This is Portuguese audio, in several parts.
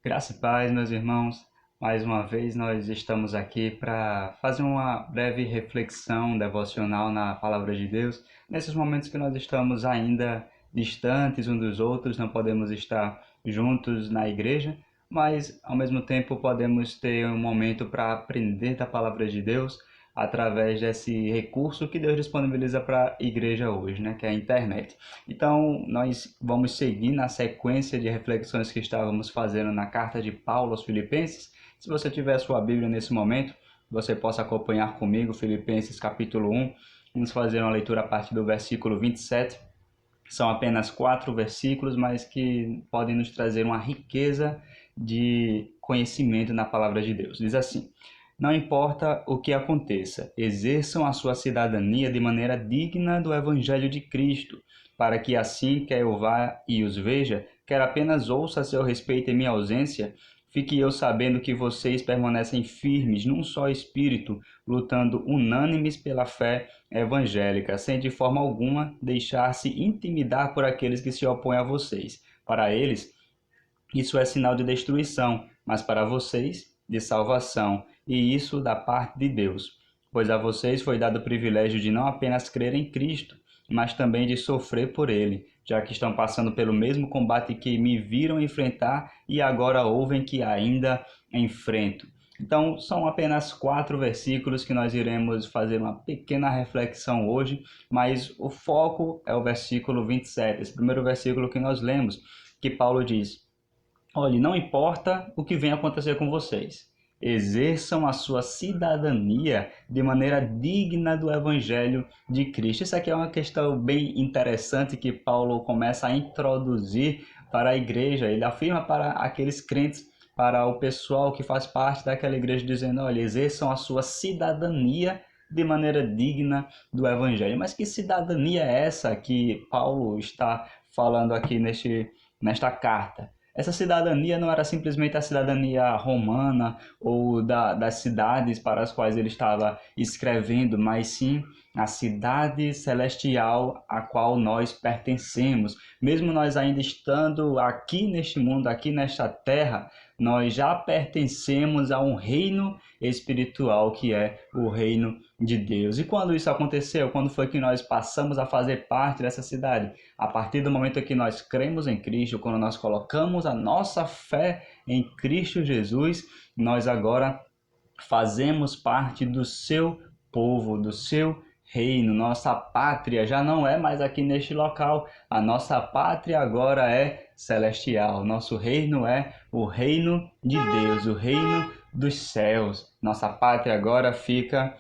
Graça e paz, meus irmãos. Mais uma vez nós estamos aqui para fazer uma breve reflexão devocional na palavra de Deus. Nesses momentos que nós estamos ainda distantes uns dos outros, não podemos estar juntos na igreja, mas ao mesmo tempo podemos ter um momento para aprender da palavra de Deus através desse recurso que Deus disponibiliza para a igreja hoje, né, que é a internet. Então, nós vamos seguir na sequência de reflexões que estávamos fazendo na carta de Paulo aos Filipenses. Se você tiver a sua Bíblia nesse momento, você possa acompanhar comigo Filipenses capítulo 1. Vamos fazer uma leitura a partir do versículo 27. São apenas 4 versículos, mas que podem nos trazer uma riqueza de conhecimento na palavra de Deus. Diz assim: Não importa o que aconteça, exerçam a sua cidadania de maneira digna do Evangelho de Cristo, para que assim, quer eu vá e os veja, quer apenas ouça a seu respeito em minha ausência, fique eu sabendo que vocês permanecem firmes num só espírito, lutando unânimes pela fé evangélica, sem de forma alguma deixar-se intimidar por aqueles que se opõem a vocês. Para eles, isso é sinal de destruição, mas para vocês, de salvação, e isso da parte de Deus. Pois a vocês foi dado o privilégio de não apenas crer em Cristo, mas também de sofrer por ele, já que estão passando pelo mesmo combate que me viram enfrentar e agora ouvem que ainda enfrento. Então, são apenas 4 versículos que nós iremos fazer uma pequena reflexão hoje, mas o foco é o versículo 27, esse primeiro versículo que nós lemos, que Paulo diz: Olhe, não importa o que venha acontecer com vocês, exerçam a sua cidadania de maneira digna do Evangelho de Cristo. Isso aqui é uma questão bem interessante que Paulo começa a introduzir para a igreja. Ele afirma para aqueles crentes, para o pessoal que faz parte daquela igreja, dizendo: olha, exerçam a sua cidadania de maneira digna do Evangelho. Mas que cidadania é essa que Paulo está falando aqui nesta carta? Essa cidadania não era simplesmente a cidadania romana ou das cidades para as quais ele estava escrevendo, mas sim a cidade celestial a qual nós pertencemos. Mesmo nós ainda estando aqui neste mundo, aqui nesta terra, nós já pertencemos a um reino espiritual que é o reino de Deus. E quando isso aconteceu? Quando foi que nós passamos a fazer parte dessa cidade? A partir do momento que nós cremos em Cristo, quando nós colocamos a nossa fé em Cristo Jesus, nós agora fazemos parte do seu povo, do seu reino. Nossa pátria já não é mais aqui neste local. A nossa pátria agora é celestial. Nosso reino é o reino de Deus, o reino dos céus. Nossa pátria agora fica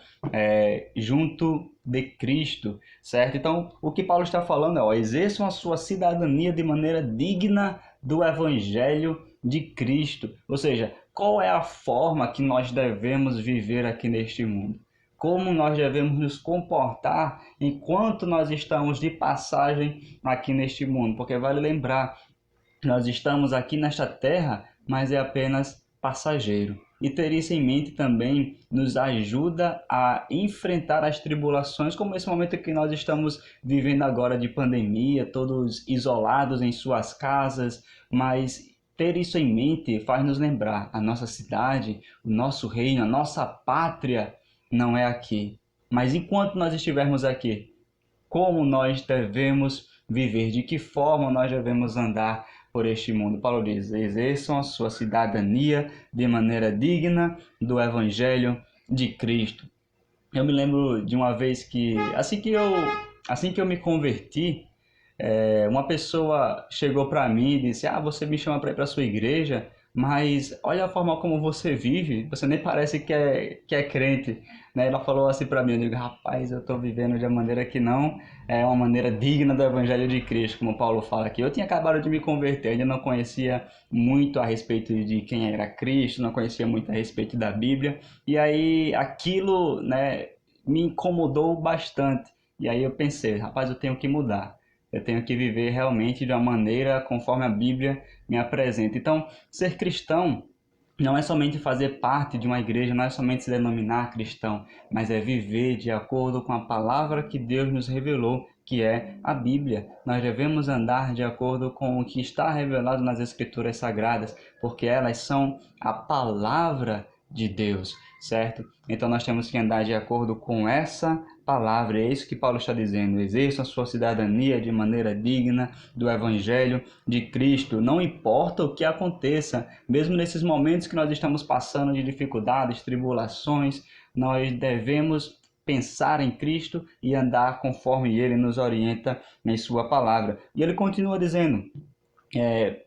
junto de Cristo, certo? Então, o que Paulo está falando é: exerçam a sua cidadania de maneira digna do Evangelho de Cristo. Ou seja, qual é a forma que nós devemos viver aqui neste mundo? Como nós devemos nos comportar enquanto nós estamos de passagem aqui neste mundo? Porque vale lembrar, nós estamos aqui nesta terra, mas é apenas passageiro. E ter isso em mente também nos ajuda a enfrentar as tribulações, como esse momento que nós estamos vivendo agora de pandemia, todos isolados em suas casas, mas ter isso em mente faz nos lembrar: a nossa cidade, o nosso reino, a nossa pátria não é aqui. Mas enquanto nós estivermos aqui, como nós devemos viver, de que forma nós devemos andar por este mundo? Paulo diz: exerçam a sua cidadania de maneira digna do Evangelho de Cristo. Eu me lembro de uma vez que, assim que eu me converti, uma pessoa chegou para mim e disse: você me chama para ir para a sua igreja, mas olha a forma como você vive, você nem parece que é crente, né? Ela falou assim para mim. Eu digo: rapaz, eu estou vivendo de uma maneira que não é uma maneira digna do Evangelho de Cristo, como Paulo fala aqui. Eu tinha acabado de me converter, ainda não conhecia muito a respeito de quem era Cristo, não conhecia muito a respeito da Bíblia, e aí aquilo, né, me incomodou bastante. E aí eu pensei: rapaz, eu tenho que mudar. Eu tenho que viver realmente de uma maneira conforme a Bíblia me apresenta. Então, ser cristão não é somente fazer parte de uma igreja, não é somente se denominar cristão, mas é viver de acordo com a palavra que Deus nos revelou, que é a Bíblia. Nós devemos andar de acordo com o que está revelado nas Escrituras Sagradas, porque elas são a palavra de Deus, certo? Então nós temos que andar de acordo com essa palavra. É isso que Paulo está dizendo. Exerça a sua cidadania de maneira digna do Evangelho de Cristo. Não importa o que aconteça, mesmo nesses momentos que nós estamos passando de dificuldades, tribulações, nós devemos pensar em Cristo e andar conforme Ele nos orienta em sua palavra. E ele continua dizendo: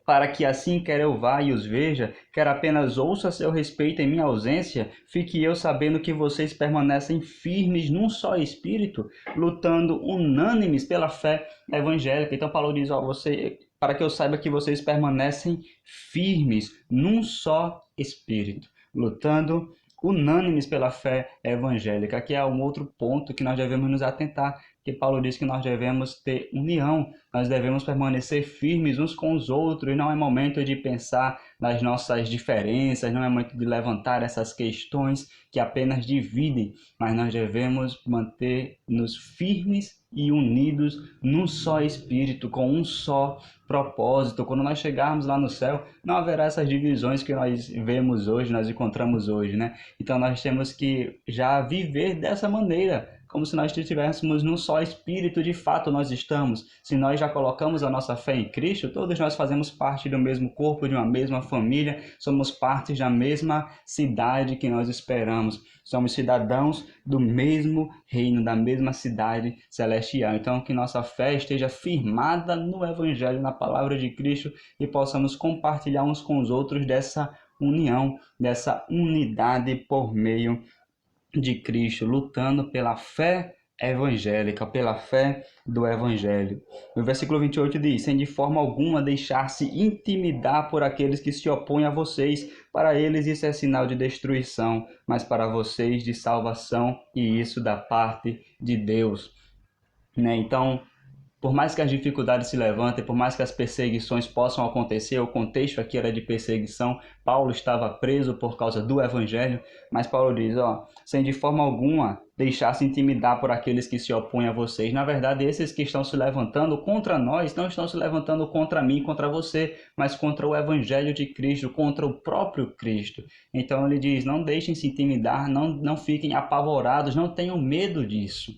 para que assim quer eu vá e os veja, quer apenas ouça a seu respeito em minha ausência, fique eu sabendo que vocês permanecem firmes num só espírito, lutando unânimes pela fé evangélica. Então Paulo diz, para que eu saiba que vocês permanecem firmes num só espírito, lutando unânimes pela fé evangélica. Aqui é um outro ponto que nós devemos nos atentar, que Paulo diz que nós devemos ter união, nós devemos permanecer firmes uns com os outros, e não é momento de pensar nas nossas diferenças, não é momento de levantar essas questões que apenas dividem, mas nós devemos manter-nos firmes e unidos num só espírito, com um só propósito. Quando nós chegarmos lá no céu, não haverá essas divisões que nós vemos hoje, nós encontramos hoje, né? Então nós temos que já viver dessa maneira, como se nós estivéssemos num só espírito. De fato nós estamos. Se nós já colocamos a nossa fé em Cristo, todos nós fazemos parte do mesmo corpo, de uma mesma família, somos parte da mesma cidade que nós esperamos. Somos cidadãos do mesmo reino, da mesma cidade celestial. Então que nossa fé esteja firmada no Evangelho, na palavra de Cristo, e possamos compartilhar uns com os outros dessa união, dessa unidade por meio de Cristo, lutando pela fé evangélica, pela fé do Evangelho. No versículo 28 diz: sem de forma alguma deixar-se intimidar por aqueles que se opõem a vocês. Para eles isso é sinal de destruição, mas para vocês de salvação, e isso da parte de Deus. Então, por mais que as dificuldades se levantem, por mais que as perseguições possam acontecer, o contexto aqui era de perseguição, Paulo estava preso por causa do Evangelho, mas Paulo diz, sem de forma alguma deixar-se intimidar por aqueles que se opõem a vocês. Na verdade, esses que estão se levantando contra nós, não estão se levantando contra mim, contra você, mas contra o Evangelho de Cristo, contra o próprio Cristo. Então ele diz, não deixem se intimidar, não fiquem apavorados, não tenham medo disso.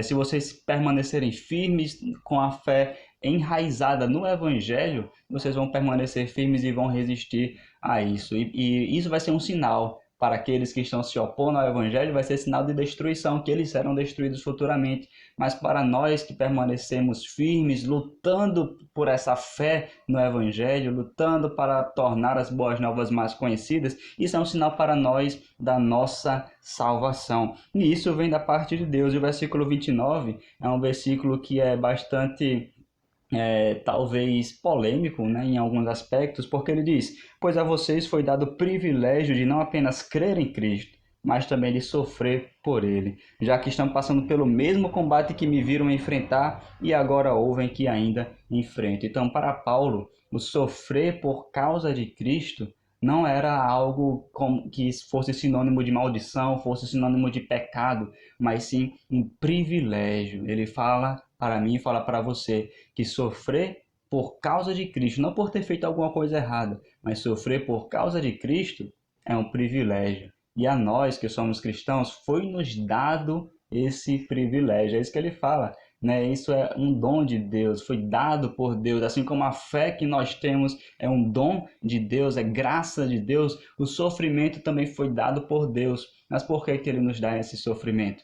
Se vocês permanecerem firmes com a fé enraizada no Evangelho, vocês vão permanecer firmes e vão resistir a isso. E isso vai ser um sinal para aqueles que estão se opondo ao Evangelho, vai ser sinal de destruição, que eles serão destruídos futuramente. Mas para nós que permanecemos firmes, lutando por essa fé no Evangelho, lutando para tornar as boas novas mais conhecidas, isso é um sinal para nós da nossa salvação. E isso vem da parte de Deus. E o versículo 29 é um versículo que é bastante talvez polêmico, em alguns aspectos, porque ele diz, pois a vocês foi dado o privilégio de não apenas crer em Cristo, mas também de sofrer por ele, já que estão passando pelo mesmo combate que me viram enfrentar e agora ouvem que ainda enfrento. Então, para Paulo, o sofrer por causa de Cristo não era algo que fosse sinônimo de maldição, fosse sinônimo de pecado, mas sim um privilégio. Ele fala para mim e fala para você que sofrer por causa de Cristo, não por ter feito alguma coisa errada, mas sofrer por causa de Cristo é um privilégio. E a nós que somos cristãos foi-nos dado esse privilégio. É isso que ele fala. Isso é um dom de Deus, foi dado por Deus, assim como a fé que nós temos é um dom de Deus, é graça de Deus, o sofrimento também foi dado por Deus. Mas por que ele nos dá esse sofrimento?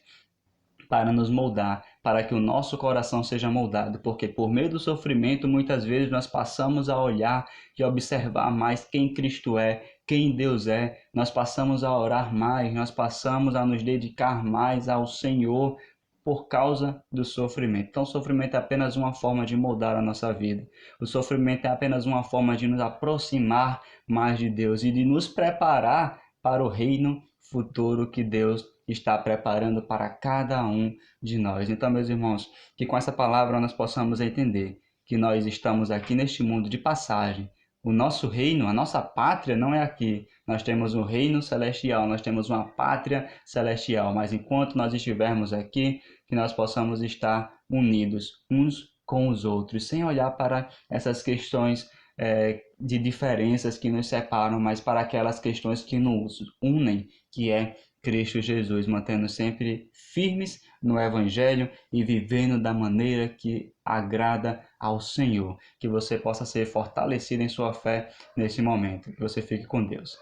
Para nos moldar, para que o nosso coração seja moldado, porque por meio do sofrimento muitas vezes nós passamos a olhar e observar mais quem Cristo é, quem Deus é, nós passamos a orar mais, nós passamos a nos dedicar mais ao Senhor, por causa do sofrimento. Então o sofrimento é apenas uma forma de moldar a nossa vida. O sofrimento é apenas uma forma de nos aproximar mais de Deus e de nos preparar para o reino futuro que Deus está preparando para cada um de nós. Então, meus irmãos, que com essa palavra nós possamos entender que nós estamos aqui neste mundo de passagem. O nosso reino, a nossa pátria não é aqui. Nós temos um reino celestial, nós temos uma pátria celestial. Mas enquanto nós estivermos aqui, que nós possamos estar unidos uns com os outros, sem olhar para essas questões de diferenças que nos separam, mas para aquelas questões que nos unem, que é Cristo Jesus, mantendo sempre firmes no Evangelho e vivendo da maneira que agrada ao Senhor. Que você possa ser fortalecido em sua fé nesse momento. Que você fique com Deus.